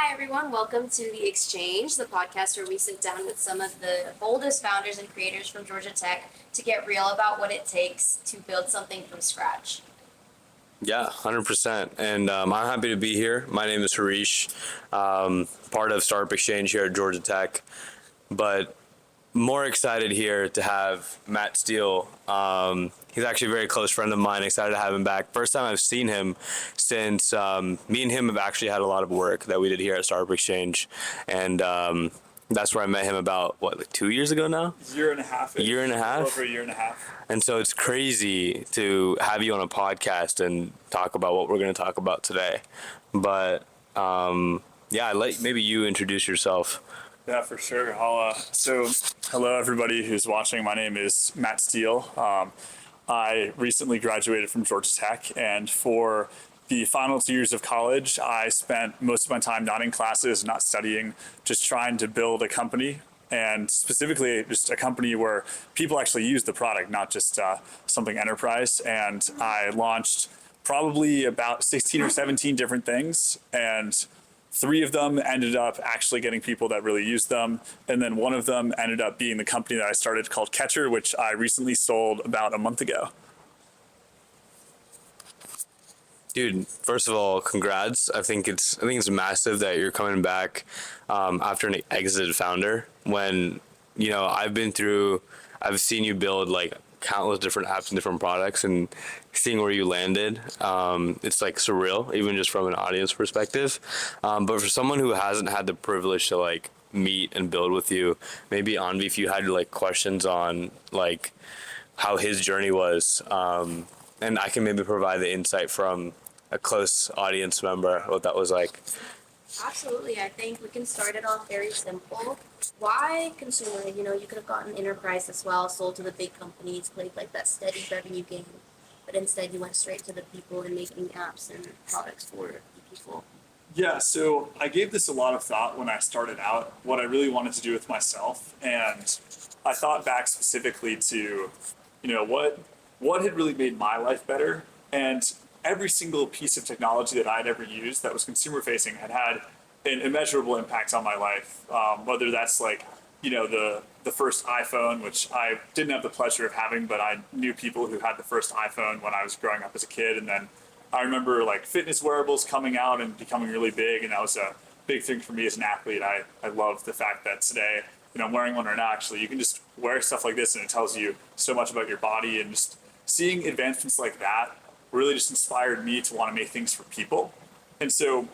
Hi, everyone. Welcome to The Exchange, the podcast where we sit down with some of the boldest founders and creators from Georgia Tech to get real about what it takes to build something from scratch. Yeah, 100%. And I'm happy to be here. My name is Harish, part of Startup Exchange here at Georgia Tech. But more excited here to have Matt Steele. He's actually a very close friend of mine. Excited to have him back. First time I've seen him since me and him have actually had a lot of work that we did here at Startup Exchange. And that's where I met him about, like 2 years ago now? Year and a half. Year and a half? Over a year and a half. And so it's crazy to have you on a podcast and talk about what we're going to talk about today. But yeah, I'd like maybe you introduce yourself. Yeah, for sure. Hello everybody who's watching. My name is Matt Steele. I recently graduated from Georgia Tech, and for the final 2 years of college, I spent most of my time not in classes, not studying, just trying to build a company, and specifically just a company where people actually use the product, not just something enterprise. And I launched probably about 16 or 17 different things, and 3 of them ended up actually getting people that really used them. And then one of them ended up being the company that I started called Catchr, which I recently sold about a month ago. Dude, first of all, congrats. I think it's massive that you're coming back after an exited founder. When I've seen you build like countless different apps and different products, and seeing where you landed, it's like surreal, even just from an audience perspective. But for someone who hasn't had the privilege to like meet and build with you, maybe Anvi, if you had like questions on like how his journey was, and I can maybe provide the insight from a close audience member what that was like. Absolutely. I think we can start it off very simple. Why consumer? You could have gotten enterprise as well, sold to the big companies, played like that steady revenue game, but instead you went straight to the people and making apps and products for the people. Yeah, so I gave this a lot of thought when I started out, what I really wanted to do with myself. And I thought back specifically to, what had really made my life better. And every single piece of technology that I'd ever used that was consumer facing had an immeasurable impact on my life. Whether that's like, the first iPhone, which I didn't have the pleasure of having, but I knew people who had the first iPhone when I was growing up as a kid. And then I remember like fitness wearables coming out and becoming really big. And that was a big thing for me as an athlete. I love the fact that today, I'm wearing one right now, actually. You can just wear stuff like this and it tells you so much about your body. And just seeing advancements like that really just inspired me to want to make things for people. And so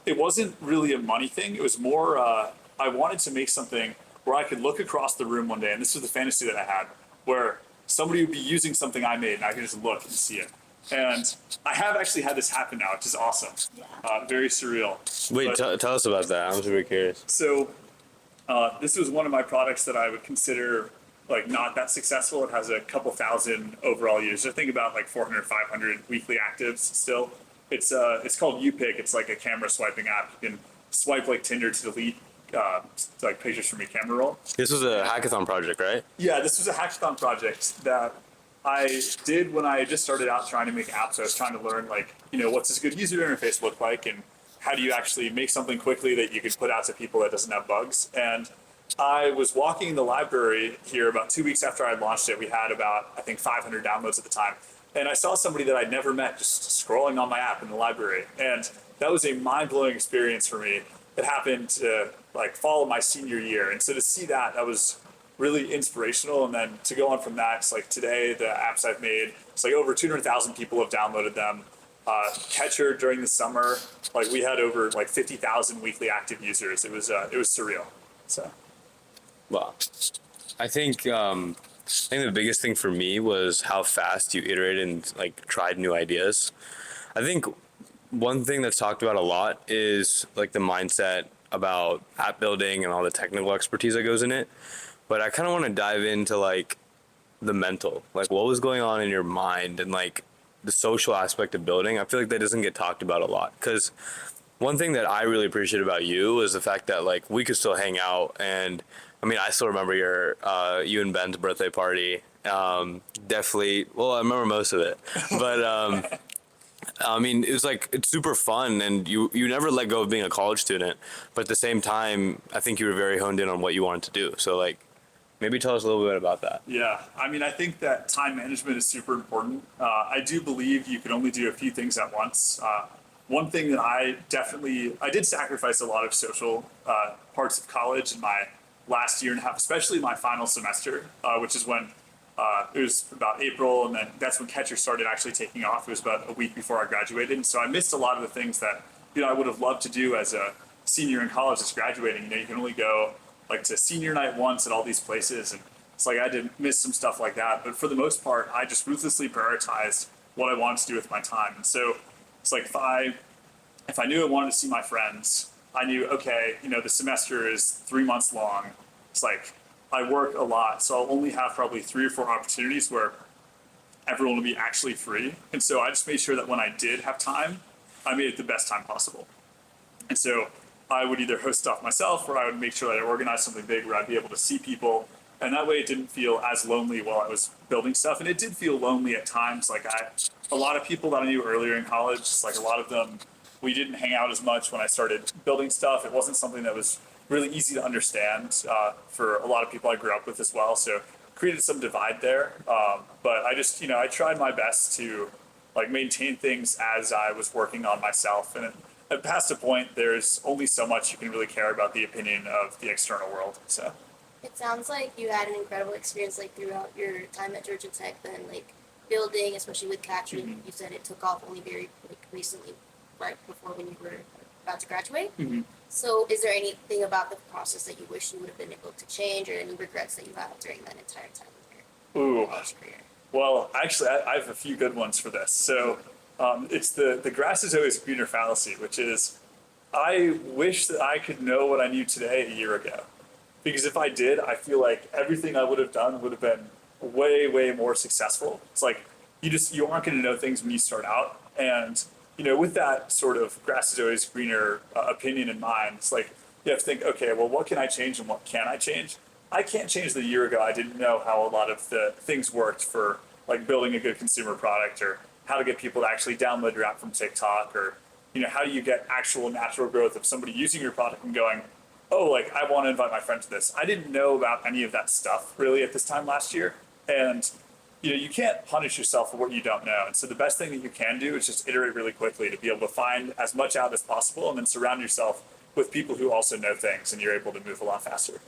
it wasn't really a money thing. It was more, I wanted to make something where I could look across the room one day, and this was the fantasy that I had, where somebody would be using something I made and I could just look and see it. And I have actually had this happen now, which is awesome. Yeah. Very surreal. Wait, tell us about that. I'm super curious. So this was one of my products that I would consider like not that successful. It has a couple thousand overall users. I think about like 400, 500 weekly actives still. It's called UPick. It's like a camera swiping app. You can swipe like Tinder to delete like pictures from your camera roll. This was a hackathon project, right? Yeah, this was a hackathon project that I did when I just started out trying to make apps. I was trying to learn like, what's this good user interface look like, and how do you actually make something quickly that you can put out to people that doesn't have bugs. And I was walking in the library here about 2 weeks after I launched it. We had about, I think, 500 downloads at the time. And I saw somebody that I'd never met just scrolling on my app in the library. And that was a mind-blowing experience for me. It happened to like fall of my senior year. And so to see that was really inspirational. And then to go on from that, it's like today, the apps I've made, it's like over 200,000 people have downloaded them. Catchr during the summer, like we had over like 50,000 weekly active users. It was surreal. So. Wow. I think the biggest thing for me was how fast you iterated and like tried new ideas. I think one thing that's talked about a lot is like the mindset about app building and all the technical expertise that goes in it. But I kind of want to dive into like the mental, like what was going on in your mind and like the social aspect of building. I feel like that doesn't get talked about a lot, because one thing that I really appreciate about you is the fact that like we could still hang out. And I mean, I still remember you and Ben's birthday party. Definitely, well, I remember most of it, but I mean, it was like it's super fun, and you never let go of being a college student. But at the same time, I think you were very honed in on what you wanted to do. So like, maybe tell us a little bit about that. Yeah, I mean, I think that time management is super important. I do believe you can only do a few things at once. One thing that I did sacrifice a lot of social parts of college in my last year and a half, especially my final semester, which is when it was about April, and then that's when Catchr started actually taking off. It was about a week before I graduated, and so I missed a lot of the things that I would have loved to do as a senior in college, just graduating. You can only go like to senior night once at all these places, and it's like I did miss some stuff like that. But for the most part, I just ruthlessly prioritized what I wanted to do with my time, and so it's like if I knew I wanted to see my friends, I knew, okay, the semester is 3 months long. It's like I work a lot, so I'll only have probably 3 or 4 opportunities where everyone will be actually free. And so I just made sure that when I did have time, I made it the best time possible. And so I would either host stuff myself, or I would make sure that I organized something big where I'd be able to see people. And that way it didn't feel as lonely while I was building stuff. And it did feel lonely at times. Like a lot of people that I knew earlier in college, just like a lot of them, we didn't hang out as much when I started building stuff. It wasn't something that was really easy to understand for a lot of people I grew up with as well. So created some divide there. But I just, I tried my best to like maintain things as I was working on myself. And past a point, there's only so much you can really care about the opinion of the external world. So It sounds like you had an incredible experience like throughout your time at Georgia Tech. Then like building, especially with Catchr, you said it took off only very like recently, right before when you were about to graduate. So, is there anything about the process that you wish you would have been able to change, or any regrets that you had during that entire time of your ooh, college career? well, actually, I have a few good ones for this. So it's the grass is always greener fallacy, which is I wish that I could know what I knew today a year ago. Because if I did, I feel like everything I would have done would have been way, way more successful. It's like you aren't going to know things when you start out. And, with that sort of grass is always greener opinion in mind, it's like you have to think, okay, well, what can I change and what can I change? I can't change the year ago. I didn't know how a lot of the things worked for like building a good consumer product, or how to get people to actually download your app from TikTok, or, how do you get actual natural growth of somebody using your product and going, oh, like I want to invite my friend to this. I didn't know about any of that stuff really at this time last year. And, you can't punish yourself for what you don't know. And so the best thing that you can do is just iterate really quickly to be able to find as much out as possible, and then surround yourself with people who also know things, and you're able to move a lot faster.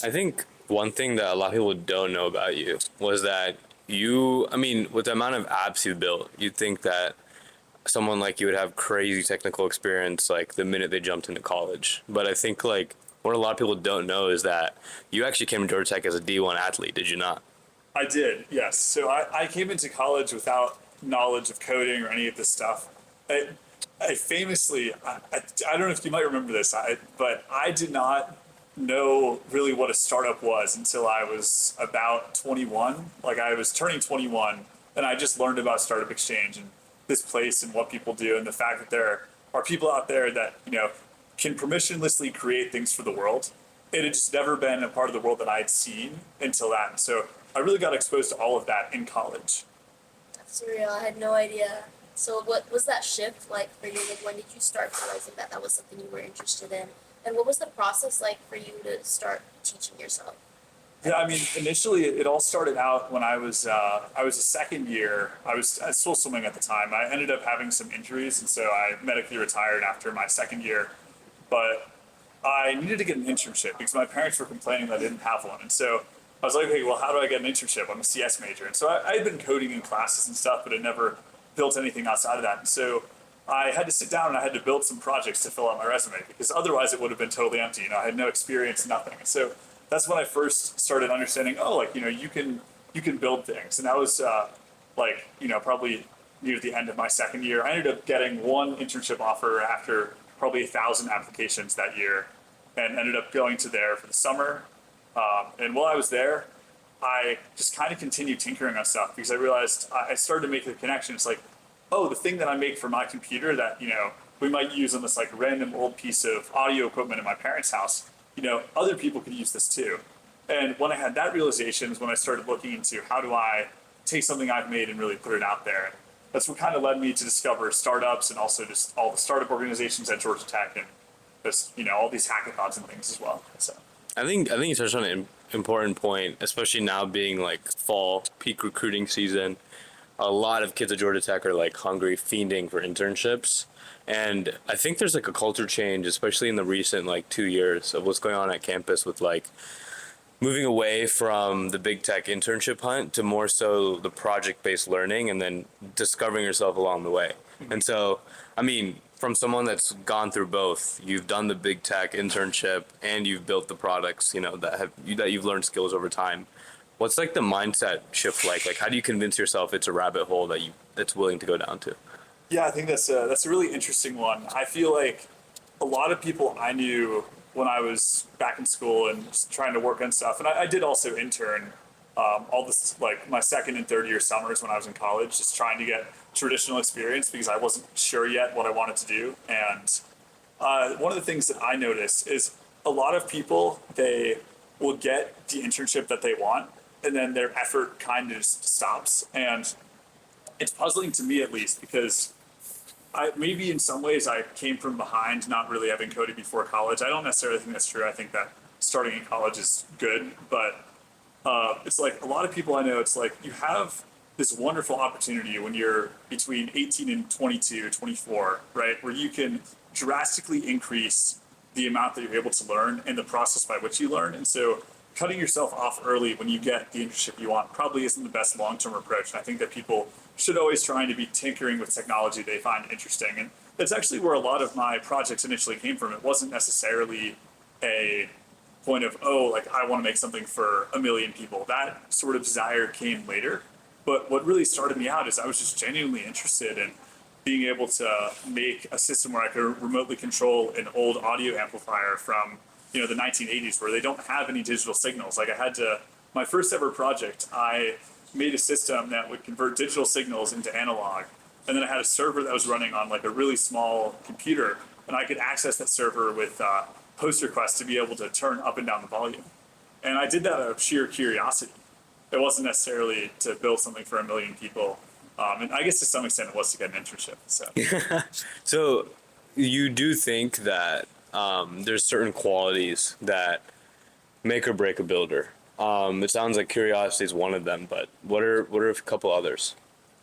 I think one thing that a lot of people don't know about you was that with the amount of apps you built, you'd think that someone like you would have crazy technical experience like the minute they jumped into college. But I think like what a lot of people don't know is that you actually came to Georgia Tech as a D1 athlete, did you not? I did, yes. So I came into college without knowledge of coding or any of this stuff. I famously, I don't know if you might remember this, but I did not know really what a startup was until I was about 21. Like I was turning 21, and I just learned about Startup Exchange and this place and what people do, and the fact that there are people out there that can permissionlessly create things for the world. It had just never been a part of the world that I had seen until that. And so I really got exposed to all of that in college. That's surreal. I had no idea. So, what was that shift like for you? Like, when did you start realizing that that was something you were interested in? And what was the process like for you to start teaching yourself? Yeah, I mean, initially it all started out when I was a second year. I was still swimming at the time. I ended up having some injuries, and so I medically retired after my second year. But I needed to get an internship because my parents were complaining that I didn't have one. And so I was like, okay, well, how do I get an internship? I'm a CS major. And so I had been coding in classes and stuff, but I never built anything outside of that. And so I had to sit down and I had to build some projects to fill out my resume, because otherwise it would have been totally empty. I had no experience, nothing. And so that's when I first started understanding, you can build things. And that was probably near the end of my second year. I ended up getting one internship offer after probably 1,000 applications that year, and ended up going to there for the summer. And while I was there, I just kind of continued tinkering on stuff, because I realized I started to make the connection. It's like, oh, the thing that I make for my computer that, we might use on this like random old piece of audio equipment in my parents' house, other people could use this too. And when I had that realization is when I started looking into how do I take something I've made and really put it out there. that's what kind of led me to discover startups and also just all the startup organizations at Georgia Tech and just, all these hackathons and things as well. So. I think you touched on an important point, especially now being like fall peak recruiting season. A lot of kids at Georgia Tech are like hungry, fiending for internships. And I think there's like a culture change, especially in the recent like 2 years of what's going on at campus with like moving away from the big tech internship hunt to more so the project based learning and then discovering yourself along the way. And so, I mean, from someone that's gone through both, you've done the big tech internship and you've built the products, that you've learned skills over time. What's like the mindset shift like? Like, how do you convince yourself it's a rabbit hole that's willing to go down to? Yeah, I think that's a really interesting one. I feel like a lot of people I knew when I was back in school and just trying to work on stuff, and I did also intern all this like my second and third year summers when I was in college, just trying to get traditional experience because I wasn't sure yet what I wanted to do. And one of the things that I noticed is a lot of people, they will get the internship that they want, and then their effort kind of just stops. And it's puzzling to me, at least, because maybe in some ways I came from behind, not really having coded before college. I don't necessarily think that's true. I think that starting in college is good, but it's like a lot of people I know, it's like you have this wonderful opportunity when you're between 18 and 22, 24, right? Where you can drastically increase the amount that you're able to learn and the process by which you learn. And so cutting yourself off early when you get the internship you want probably isn't the best long-term approach. And I think that people should always try to be tinkering with technology they find interesting. And that's actually where a lot of my projects initially came from. It wasn't necessarily a point of, oh, like I want to make something for a million people. That sort of desire came later. But what really started me out is I was just genuinely interested in being able to make a system where I could remotely control an old audio amplifier from, the 1980s where they don't have any digital signals. Like my first ever project, I made a system that would convert digital signals into analog. And then I had a server that was running on like a really small computer, and I could access that server with post requests to be able to turn up and down the volume. And I did that out of sheer curiosity. It wasn't necessarily to build something for a million people. And I guess to some extent it was to get an internship. So, So you do think that there's certain qualities that make or break a builder. It sounds like curiosity is one of them, but what are a couple others?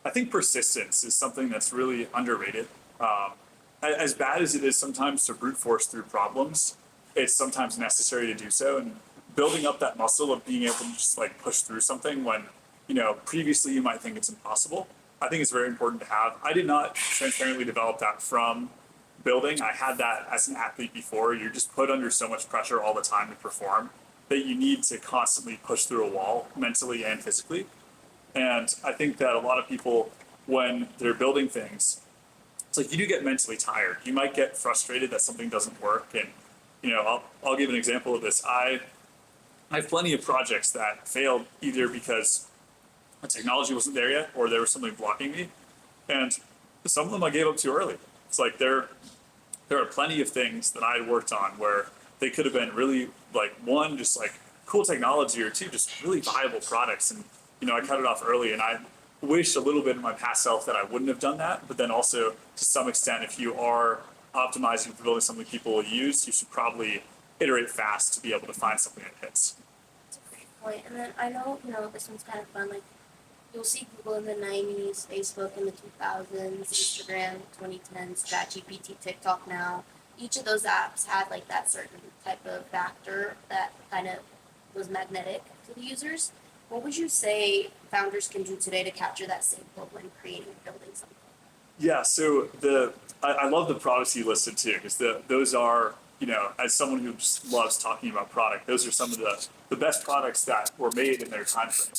I think persistence is something that's really underrated. As bad as it is sometimes to brute force through problems, it's sometimes necessary to do so. And building up that muscle of being able to just like push through something when, previously you might think it's impossible, I think it's very important to have. I did not transparently develop that from building. I had that as an athlete before. You're just put under so much pressure all the time to perform that you need to constantly push through a wall mentally and physically. And I think that a lot of people, when they're building things, it's like you do get mentally tired. You might get frustrated that something doesn't work. And, I'll give an example of this. I have plenty of projects that failed either because the technology wasn't there yet or there was something blocking me. And some of them I gave up too early. It's like there are plenty of things that I had worked on where they could have been really like one, just like cool technology, or two, just really viable products. And, I cut it off early, and I wish a little bit in my past self that I wouldn't have done that. But then also to some extent, if you are optimizing for building something people will use, you should probably iterate fast to be able to find something that hits. That's a great point. And then I know, this one's kind of fun. Like, you'll see Google in the 90s, Facebook in the 2000s, Instagram 2010s, ChatGPT, TikTok now. Each of those apps had like that certain type of factor that kind of was magnetic to the users. What would you say founders can do today to capture that same pull when creating and building something? Yeah, so I love the products you listed too, because those are, as someone who just loves talking about product, those are some of the best products that were made in their time frame.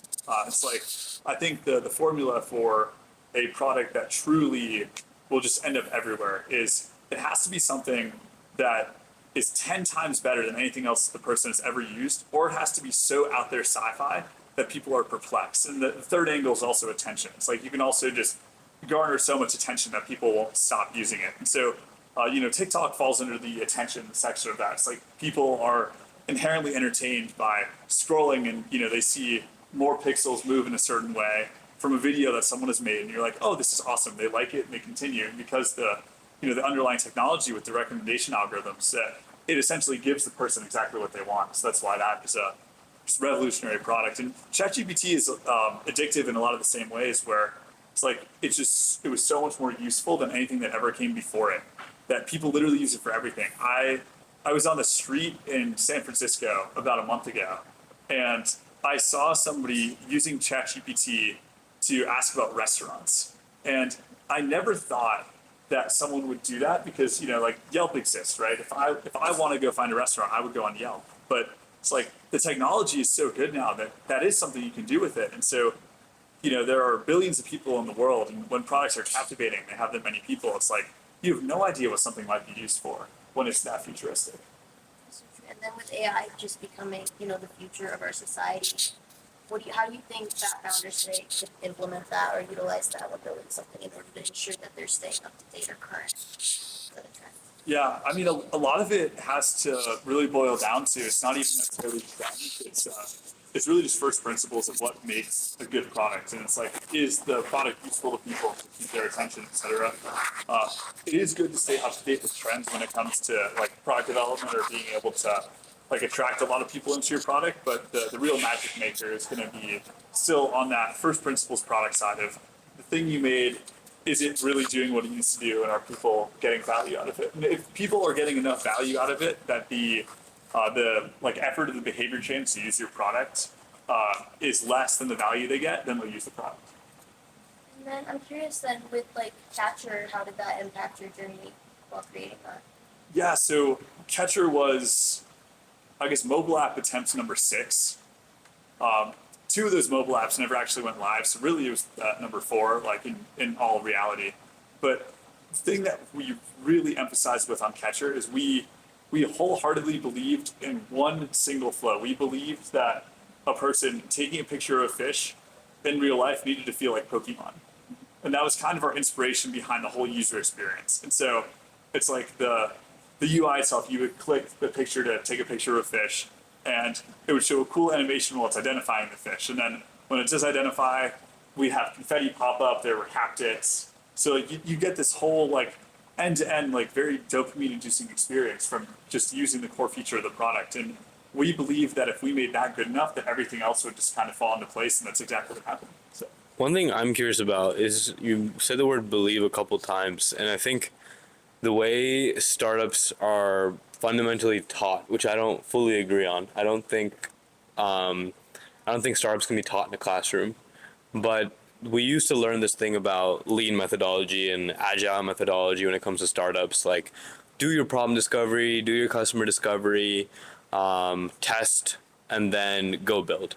It's like, I think the formula for a product that truly will just end up everywhere is it has to be something that is 10 times better than anything else the person has ever used, or it has to be so out there sci-fi that people are perplexed. And the third angle is also attention. It's like you can also just garner so much attention that people won't stop using it. And so, TikTok falls under the attention section of that. It's like people are inherently entertained by scrolling and, they see more pixels move in a certain way from a video that someone has made, and you're like, oh, this is awesome. They like it and they continue. And because the underlying technology with the recommendation algorithms, that it essentially gives the person exactly what they want. So that's why that is a just revolutionary product. And ChatGPT is addictive in a lot of the same ways, where it's like it was so much more useful than anything that ever came before it. That people literally use it for everything. I was on the street in San Francisco about a month ago, and I saw somebody using ChatGPT to ask about restaurants. And I never thought that someone would do that because, like Yelp exists, right? If I want to go find a restaurant, I would go on Yelp. But it's like the technology is so good now that that is something you can do with it. And so, there are billions of people in the world, and when products are captivating, they have that many people, it's like you have no idea what something might be used for when it's that futuristic. And then with AI just becoming, the future of our society, how do you think that founders today could implement that or utilize that when building something in order to ensure that they're staying up to date or current with the trend? Yeah, I mean, a lot of it has to really boil down to, it's not even necessarily trend, it's really just first principles of what makes a good product. And it's like, is the product useful to people to keep their attention, et cetera? It is good to stay up to date with trends when it comes to like product development or being able to like attract a lot of people into your product. But the real magic maker is going to be still on that first principles product side of the thing you made. Is it really doing what it needs to do, and are people getting value out of it? And if people are getting enough value out of it, that the like effort of the behavior change to use your product is less than the value they get, then they'll use the product. And then I'm curious then with like Catchr, how did that impact your journey while creating that? Yeah, so Catchr was, I guess, mobile app attempt number 6. 2 of those mobile apps never actually went live, so really it was number 4, like in all reality. But the thing that we really emphasized with on Catchr is we wholeheartedly believed in one single flow. We believed that a person taking a picture of a fish in real life needed to feel like Pokemon. And that was kind of our inspiration behind the whole user experience. And so it's like the UI itself, you would click the picture to take a picture of a fish, and it would show a cool animation while it's identifying the fish. And then when it does identify, we have confetti pop up, there were haptics. So you get this whole like end-to-end, like very dopamine-inducing experience from just using the core feature of the product. And we believe that if we made that good enough, that everything else would just kind of fall into place, and that's exactly what happened. So. One thing I'm curious about is you said the word believe a couple times, and I think the way startups are fundamentally taught, which I don't fully agree on. I don't think startups can be taught in a classroom, but we used to learn this thing about lean methodology and agile methodology when it comes to startups. Like, do your problem discovery, do your customer discovery, test, and then go build.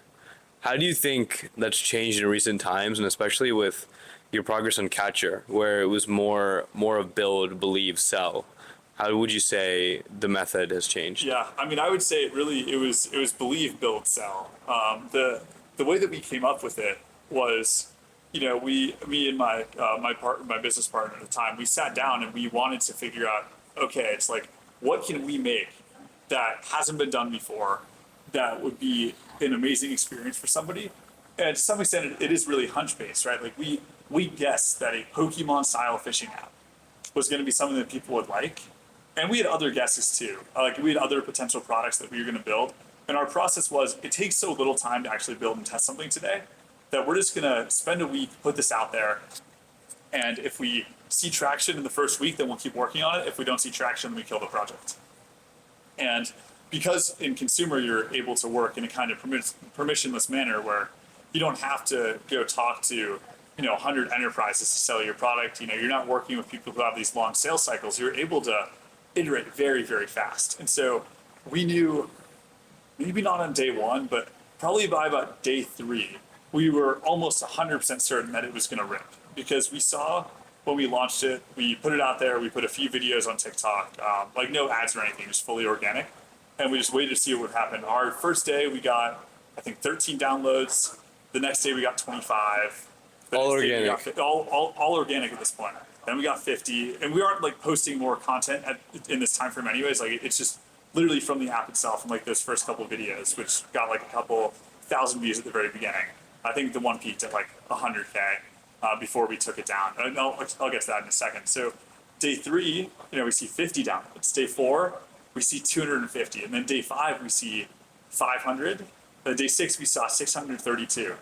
How do you think that's changed in recent times, and especially with your progress on Catchr, where it was more of build, believe, sell? How would you say the method has changed? Yeah, I mean, I would say it was believe, build, sell. The way that we came up with it was, me and my business partner at the time, we sat down and we wanted to figure out, okay, it's like, what can we make that hasn't been done before that would be an amazing experience for somebody? And to some extent, it is really hunch based, right? Like we guessed that a Pokemon style fishing app was going to be something that people would like. And we had other guesses too. Like we had other potential products that we were going to build. And our process was, it takes so little time to actually build and test something today that we're just going to spend a week, put this out there. And if we see traction in the first week, then we'll keep working on it. If we don't see traction, then we kill the project. And because in consumer, you're able to work in a kind of permissionless manner where you don't have to go talk to 100 enterprises to sell your product. You're not working with people who have these long sales cycles. You're able to iterate very, very fast. And so we knew, maybe not on day 1, but probably by about day 3, we were almost 100% certain that it was going to rip, because we saw when we launched it, we put it out there, we put a few videos on TikTok, like no ads or anything, just fully organic. And we just waited to see what would happen. Our first day, we got, I think, 13 downloads. The next day, we got 25. All organic. All organic at this point. Then we got 50, and we aren't like posting more content in this time frame anyways. Like it's just literally from the app itself and like those first couple of videos, which got like a couple thousand views at the very beginning. I think the one peaked at like 100K before we took it down. No, I'll get to that in a second. So day 3, we see 50 downloads. Day 4, we see 250, and then day 5 we see 500. Day 6 we saw 632,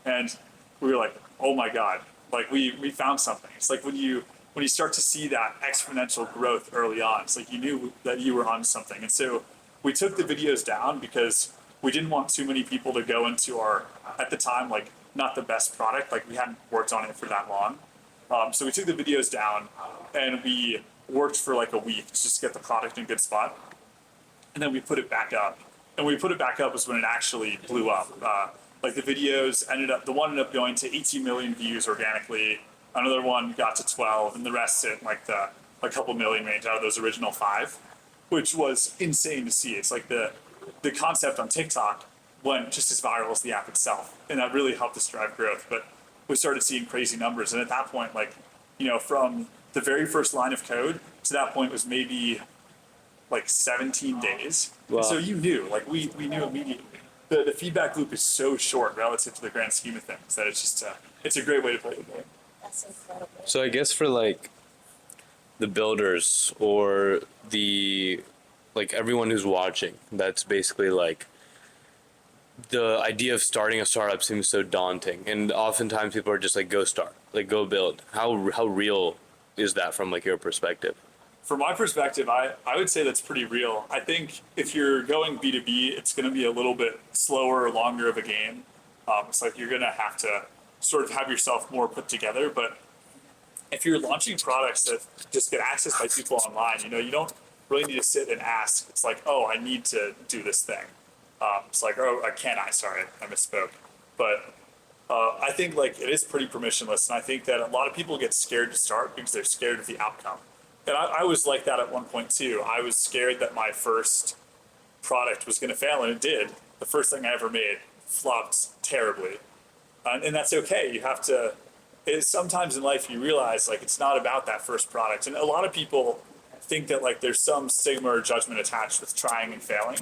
and we were like, oh my god, like we found something. It's like when you start to see that exponential growth early on, it's like you knew that you were on something. And so we took the videos down because we didn't want too many people to go into our, at the time, like not the best product, like we hadn't worked on it for that long. So we took the videos down and we worked for like a week just to get the product in a good spot. And then we put it back up. And when we put it back up was when it actually blew up. Like the videos the one ended up going to 18 million views organically. Another one got to 12, and the rest hit like the a couple million range out of those original 5, which was insane to see. It's like the concept on TikTok went just as viral as the app itself, and that really helped us drive growth. But we started seeing crazy numbers, and at that point, like, from the very first line of code to that point was maybe like 17 days. Wow. And so you knew, like we knew immediately. The feedback loop is so short relative to the grand scheme of things that it's just it's a great way to play the game. That's incredible. So I guess for like the builders or the like everyone who's watching, that's basically like the idea of starting a startup seems so daunting, and oftentimes people are just like, go start, like go build. How real is that from like your perspective? From my perspective, I would say that's pretty real. I think if you're going B2B, it's going to be a little bit slower or longer of a game. It's like you're going to have to sort of have yourself more put together. But if you're launching products that just get accessed by people online, you don't really need to sit and ask. It's like, oh, I need to do this thing. It's like, oh, can I? Sorry, I misspoke. But I think like it is pretty permissionless, and I think that a lot of people get scared to start because they're scared of the outcome. And I was like that at one point too. I was scared that my first product was going to fail, and it did. The first thing I ever made flopped terribly, and that's okay. You have to. Sometimes in life you realize like it's not about that first product, and a lot of people think that like there's some stigma or judgment attached with trying and failing.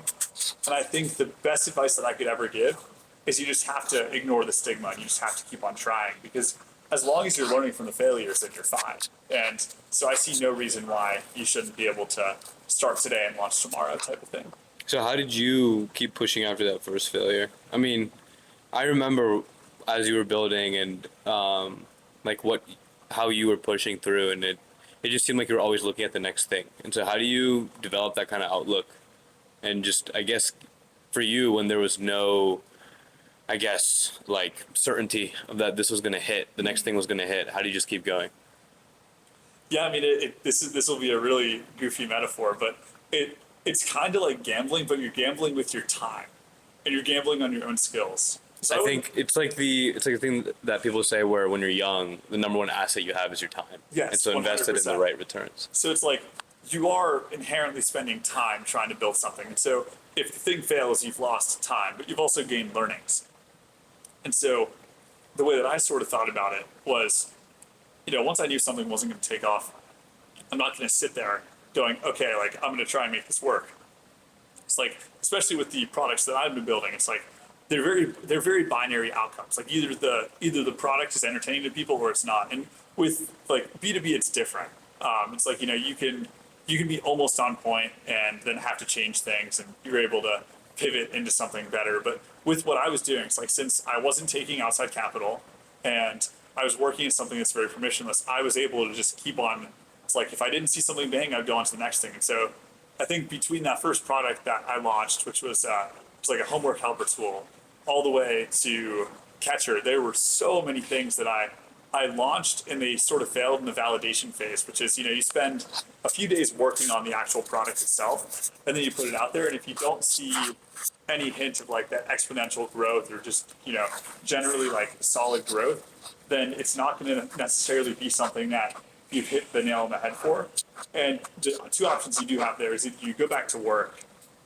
And I think the best advice that I could ever give is you just have to ignore the stigma and you just have to keep on trying, because as long as you're learning from the failures, then you're fine. And so I see no reason why you shouldn't be able to start today and launch tomorrow type of thing. So how did you keep pushing after that first failure? I mean, I remember as you were building and like how you were pushing through, and it just seemed like you were always looking at the next thing. And so how do you develop that kind of outlook? And just, I guess, for you, when there was no, I guess, like certainty of that this was going to hit, the next thing was going to hit, how do you just keep going? Yeah, I mean, this will be a really goofy metaphor, but it's kind of like gambling, but you're gambling with your time, and you're gambling on your own skills. So I think it's like a thing that people say where when you're young, the number one asset you have is your time. Yes, and so invest it in the 100%. right returns. So it's like you are inherently spending time trying to build something. And so if the thing fails, you've lost time, but you've also gained learnings. And so the way that I sort of thought about it was, once I knew something wasn't going to take off, I'm not going to sit there going, okay, like I'm going to try and make this work. It's like, especially with the products that I've been building, it's like they're very binary outcomes. Like either the product is entertaining to people or it's not. And with like B2B, it's different. It's like, you can be almost on point and then have to change things, and you're able to pivot into something better. But with what I was doing, it's like, since I wasn't taking outside capital and I was working in something that's very permissionless, I was able to just keep on. It's like, if I didn't see something bang, I'd go on to the next thing. And so I think between that first product that I launched, which was like a homework helper tool, all the way to Catchr, there were so many things that I launched and they sort of failed in the validation phase, which is, you spend a few days working on the actual product itself, and then you put it out there. And if you don't see any hint of like that exponential growth or just, generally like solid growth, then it's not going to necessarily be something that you've hit the nail on the head for. And the two options you do have there is either you go back to work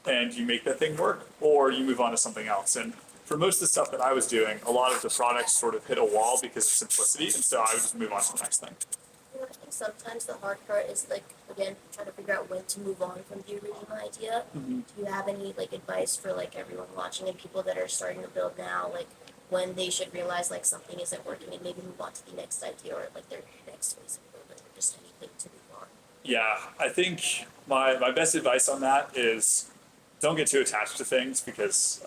and you make that thing work, or you move on to something else. And for most of the stuff that I was doing, a lot of the products sort of hit a wall because of simplicity, and so I would just move on to the next thing. I think sometimes the hard part is like, again, trying to figure out when to move on from the original idea. Mm-hmm. Do you have any like advice for like everyone watching and people that are starting to build now? Like, when they should realize like something isn't working and maybe move on to the next idea or like their next ways of building or just anything to move on. Yeah, I think my best advice on that is don't get too attached to things because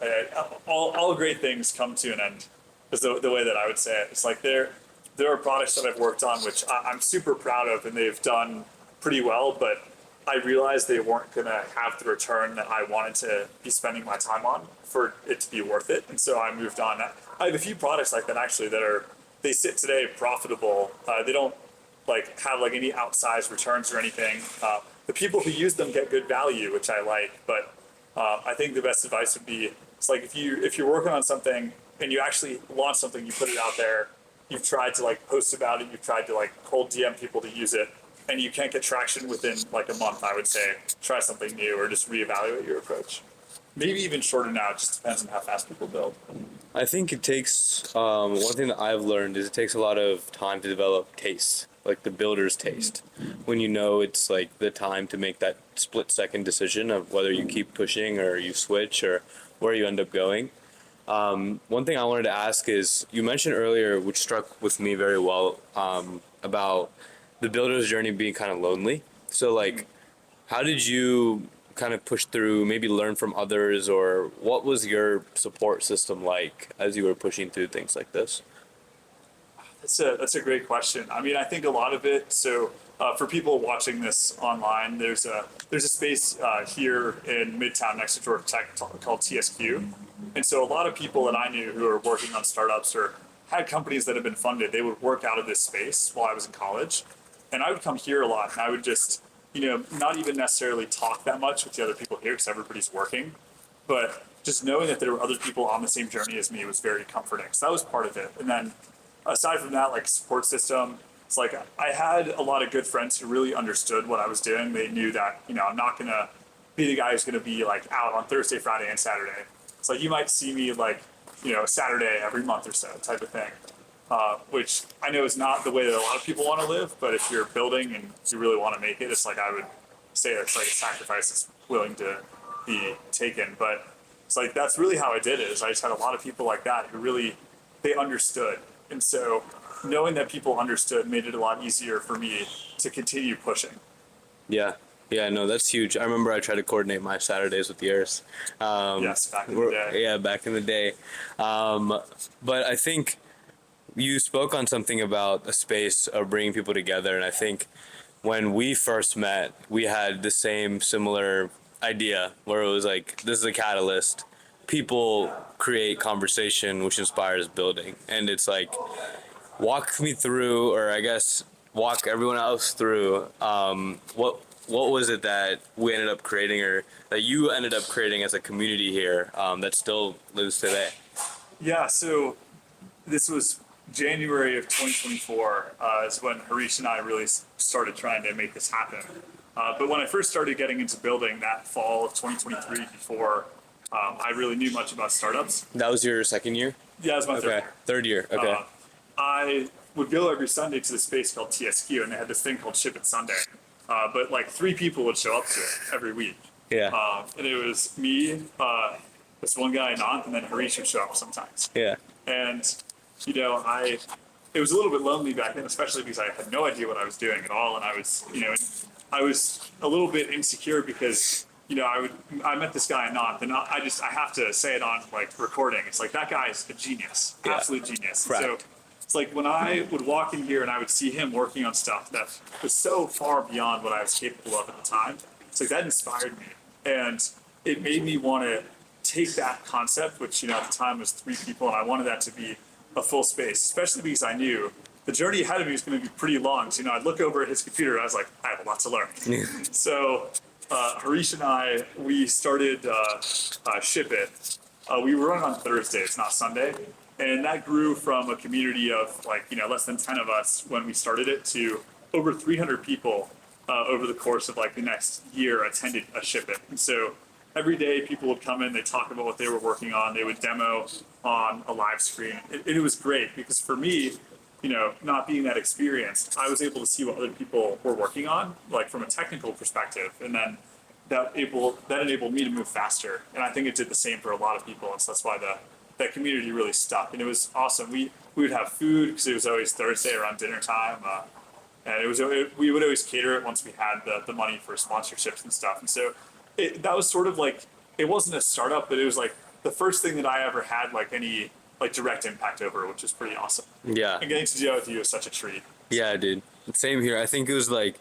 all great things come to an end. Is the way that I would say it. It's like there are products that I've worked on which I'm super proud of and they've done pretty well, but I realized they weren't gonna have the return that I wanted to be spending my time on for it to be worth it, and so I moved on. I have a few products like that actually they sit today profitable. They don't like have like any outsized returns or anything. The people who use them get good value, which I like. But I think the best advice would be it's like if you're working on something and you actually launch something, you put it out there, you've tried to like post about it, you've tried to like cold DM people to use it, and you can't get traction within like a month. I would say try something new or just reevaluate your approach. Maybe even shorter now. It just depends on how fast people build. I think it takes one thing that I've learned is it takes a lot of time to develop taste, like the builder's taste. When you know it's like the time to make that split second decision of whether you keep pushing or you switch or where you end up going. One thing I wanted to ask is you mentioned earlier, which struck with me very well, about the builder's journey being kind of lonely. So like, how did you kind of push through, maybe learn from others, or what was your support system like as you were pushing through things like this? That's a great question. I mean, I think a lot of it. So for people watching this online, there's a space here in Midtown next to Georgia Tech called TSQ, and so a lot of people that I knew who are working on startups or had companies that have been funded, they would work out of this space while I was in college, and I would come here a lot, and I would just not even necessarily talk that much with the other people here because everybody's working, but just knowing that there were other people on the same journey as me was very comforting. So that was part of it, and then aside from that, like support system, it's like I had a lot of good friends who really understood what I was doing. They knew that, I'm not going to be the guy who's going to be like out on Thursday, Friday, and Saturday. It's like you might see me like, Saturday every month or so type of thing, which I know is not the way that a lot of people want to live. But if you're building and you really want to make it, it's like I would say it's like a sacrifice that's willing to be taken. But it's like that's really how I did it. Is I just had a lot of people like that who really they understood. And so knowing that people understood made it a lot easier for me to continue pushing. Yeah. Yeah, no, that's huge. I remember I tried to coordinate my Saturdays with yours. Yes, back in the day. Yeah, back in the day. But I think you spoke on something about a space of bringing people together. And I think when we first met, we had the same similar idea where it was like, this is a catalyst. People create conversation, which inspires building. And it's like, walk me through, or I guess walk everyone else through, what was it that we ended up creating, or that you ended up creating as a community here, that still lives today? Yeah, so this was January of 2024 is when Harish and I really started trying to make this happen. But when I first started getting into building that fall of 2023, before I really knew much about startups. That was your second year? Yeah, it was my Third year. Okay. I would go every Sunday to this space called TSQ, and they had this thing called Ship It Sunday. But like 3 people would show up to it every week. Yeah. And it was me, this one guy, Anant, and then Harish would show up sometimes. Yeah. And, it was a little bit lonely back then, especially because I had no idea what I was doing at all. And I was, I was a little bit insecure because, I met this guy, Anant, and I have to say it on like recording. It's like, that guy's a genius, absolute genius. Right. So it's like when I would walk in here and I would see him working on stuff that was so far beyond what I was capable of at the time, it's like that inspired me. And it made me want to take that concept, which, at the time was 3 people, and I wanted that to be a full space, especially because I knew the journey ahead of me was going to be pretty long. So, I'd look over at his computer and I was like, I have a lot to learn. So Harish and I, we started Ship It. We run on Thursdays, not Sunday. And that grew from a community of like, less than 10 of us when we started it to over 300 people over the course of like the next year attended a Ship It. And so every day people would come in, they talk about what they were working on, they would demo on a live screen. It was great because for me, not being that experienced, I was able to see what other people were working on, like from a technical perspective. And then that enabled me to move faster. And I think it did the same for a lot of people. And so that's why the that community really stuck, and it was awesome. We would have food because it was always Thursday around dinner time, and we would always cater it once we had the money for sponsorships and stuff. And so that was sort of like, it wasn't a startup, but it was like the first thing that I ever had like any like direct impact over, which was pretty awesome. Yeah. And getting to do that with you is such a treat. Yeah, dude. Same here. I think it was like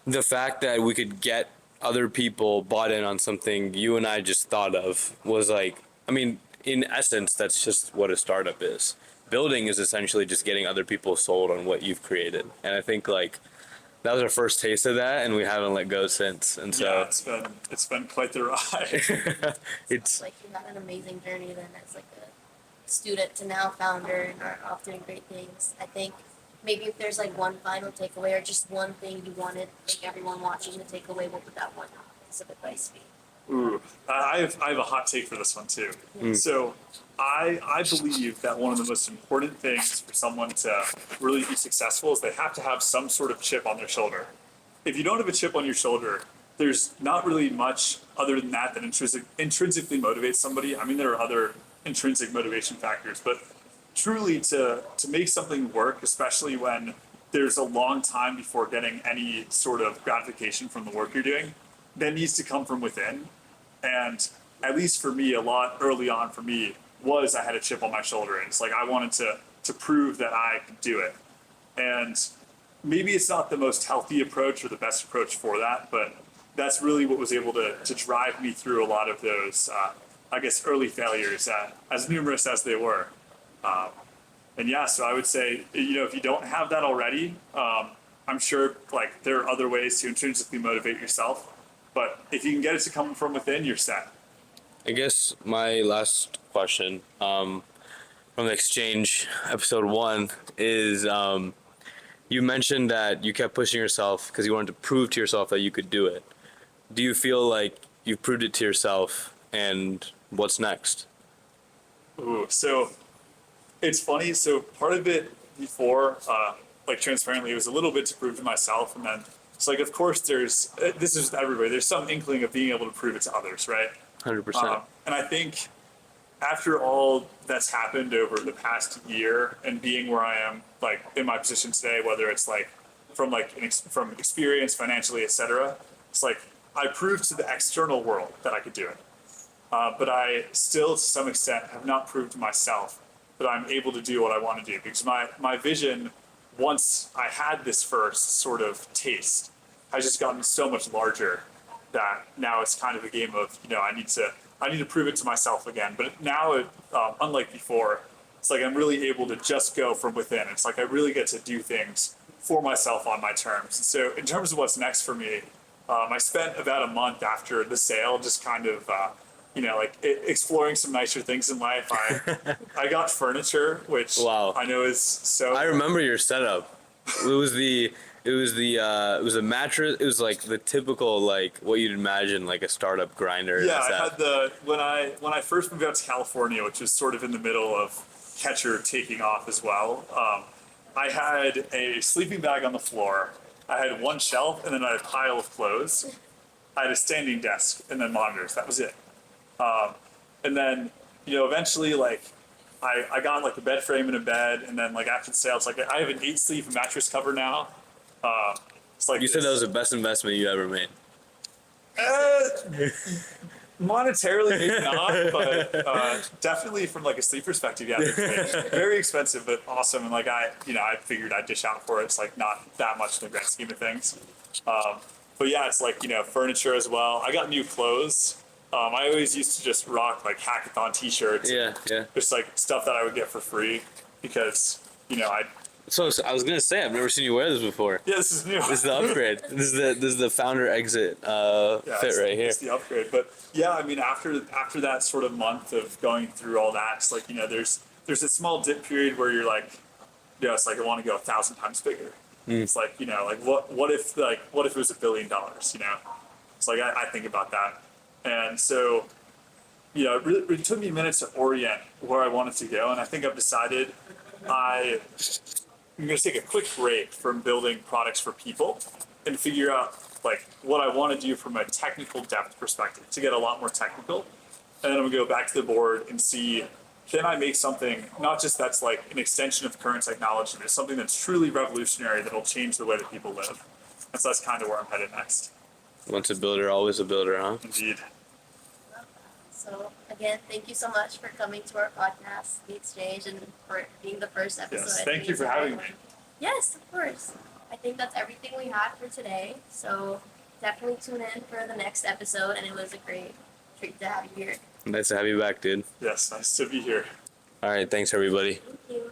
the fact that we could get other people bought in on something you and I just thought of was like, I mean, in essence, that's just what a startup is. Building is essentially just getting other people sold on what you've created. And I think like that was our first taste of that, and we haven't let go since. And so Yeah, it's been quite the ride. it's Like you had an amazing journey then as like a student to now founder and are off doing great things. I think maybe if there's like one final takeaway or just one thing you wanted like everyone watching to take away, what would that one piece of advice be? Ooh, I have a hot take for this one too. So I believe that one of the most important things for someone to really be successful is they have to have some sort of chip on their shoulder. If you don't have a chip on your shoulder, there's not really much other than that intrinsically motivates somebody. I mean, there are other intrinsic motivation factors, but truly to make something work, especially when there's a long time before getting any sort of gratification from the work you're doing, that needs to come from within. And at least for me, a lot early on for me was I had a chip on my shoulder, and it's like I wanted to prove that I could do it. And maybe it's not the most healthy approach or the best approach for that, but that's really what was able to drive me through a lot of those, I guess, early failures, as numerous as they were. And yeah, so I would say, you know, if you don't have that already, I'm sure like there are other ways to intrinsically motivate yourself, but if you can get it to come from within, you're set. I guess my last question from the exchange episode 1 is you mentioned that you kept pushing yourself because you wanted to prove to yourself that you could do it. Do you feel like you've proved it to yourself, and what's next? Ooh, so it's funny. So part of it before, like transparently, it was a little bit to prove to myself, and then it's like, of course, this is with everybody. There's some inkling of being able to prove it to others, right? 100%. And I think after all that's happened over the past year and being where I am, like in my position today, whether it's like from experience financially, etc., it's like I proved to the external world that I could do it. But I still, to some extent, have not proved to myself that I'm able to do what I want to do, because my vision, once I had this first sort of taste, has just gotten so much larger that now it's kind of a game of, you know, I need to prove it to myself again. But now, unlike before, it's like I'm really able to just go from within. It's like I really get to do things for myself on my terms. And so in terms of what's next for me, I spent about a month after the sale just kind of, you know, like exploring some nicer things in life. I got furniture, which Wow. I know is so. I remember your setup. It was a mattress. It was like the typical, like what you'd imagine like a startup grinder. Yeah, I set. had when I first moved out to California, which was sort of in the middle of Catchr taking off as well. I had a sleeping bag on the floor. I had one shelf, and then I had a pile of clothes. I had a standing desk, and then monitors. That was it. And then, you know, eventually, like, I got like a bed frame and a bed, and then like after the sale, it's like I have an 8-sleeve mattress cover now. It's like You said that was the best investment you ever made. Monetarily, maybe not, but definitely from like a sleep perspective, yeah, it's very expensive, but awesome. And like I figured I'd dish out for it. It's like not that much in the grand scheme of things. But yeah, it's like, you know, furniture as well. I got new clothes. I always used to just rock like hackathon T-shirts. Yeah. Just like stuff that I would get for free because, you know, So I was gonna say I've never seen you wear this before. yeah, this is new. This is the upgrade. This is the founder exit fit right here. It's the upgrade. But yeah, I mean, after that sort of month of going through all that, it's like, you know, there's a small dip period where you're like, you know, it's like I want to go 1,000 times bigger. It's like, you know, like what if it was $1 billion? You know, it's like I think about that, and so, you know, it took me a minute to orient where I wanted to go, and I think I've decided I'm going to take a quick break from building products for people and figure out like what I want to do from a technical depth perspective to get a lot more technical. And then I'm going to go back to the board and see can I make something not just that's like an extension of current technology, but something that's truly revolutionary that'll change the way that people live. And so that's kind of where I'm headed next. Once a builder, always a builder, huh? Indeed. So again, thank you so much for coming to our podcast, The Exchange, and for being the first episode. Yes, I thank think you it's for having very me. fun. Yes, of course. I think that's everything we had for today. So definitely tune in for the next episode, and it was a great treat to have you here. Nice to have you back, dude. Yes, nice to be here. All right, thanks everybody. Thank you.